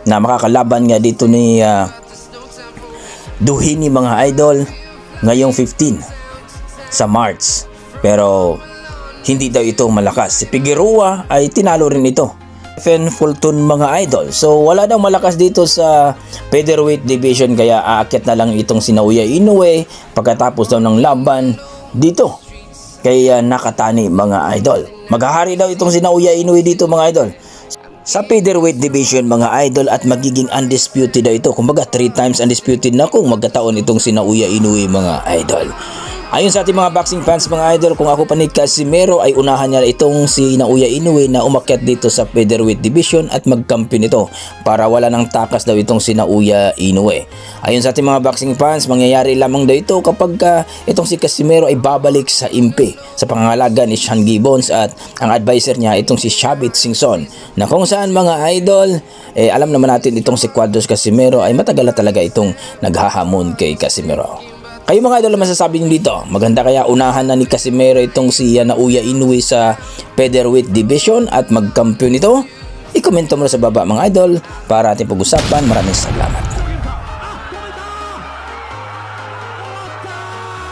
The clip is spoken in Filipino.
na makakalaban nga dito ni Duhini mga idol ngayong 15 sa March. Pero hindi daw ito malakas. Si Figueroa ay tinalo rin ito. Stephen Fulton mga idol. So wala daw malakas dito sa featherweight division, kaya aakyat na lang itong si Naoya Inoue pagkatapos daw ng laban dito kay Nakatani mga idol. Maghahari daw itong si Naoya Inoue dito mga idol sa featherweight division mga idol, at magiging undisputed daw ito. Kumbaga 3 times undisputed na kung magkataon itong si Naoya Inoue mga idol. Ayon sa ating mga boxing fans mga idol, kung ako pa ni Casimero ay unahan niya itong si Naoya Inoue na umakyat dito sa featherweight division at magkampiyon ito para wala nang takas daw itong si Naoya Inoue. Ayon sa ating mga boxing fans, mangyayari lamang daw ito kapag itong si Casimero ay babalik sa INPE sa pangangalaga ni Sean Gibbons, at ang advisor niya itong si Shabit Singson, na kung saan mga idol alam naman natin itong si Cuadros Casimero ay matagal na talaga itong naghahamon kay Casimero. Kayo mga idol, masasabi niyo dito, maganda kaya unahan na ni Casimero itong si Naoya Inoue sa featherweight division at magkampiyon ito? I-komento mo na sa baba mga idol para ating pag-usapan. Maraming salamat.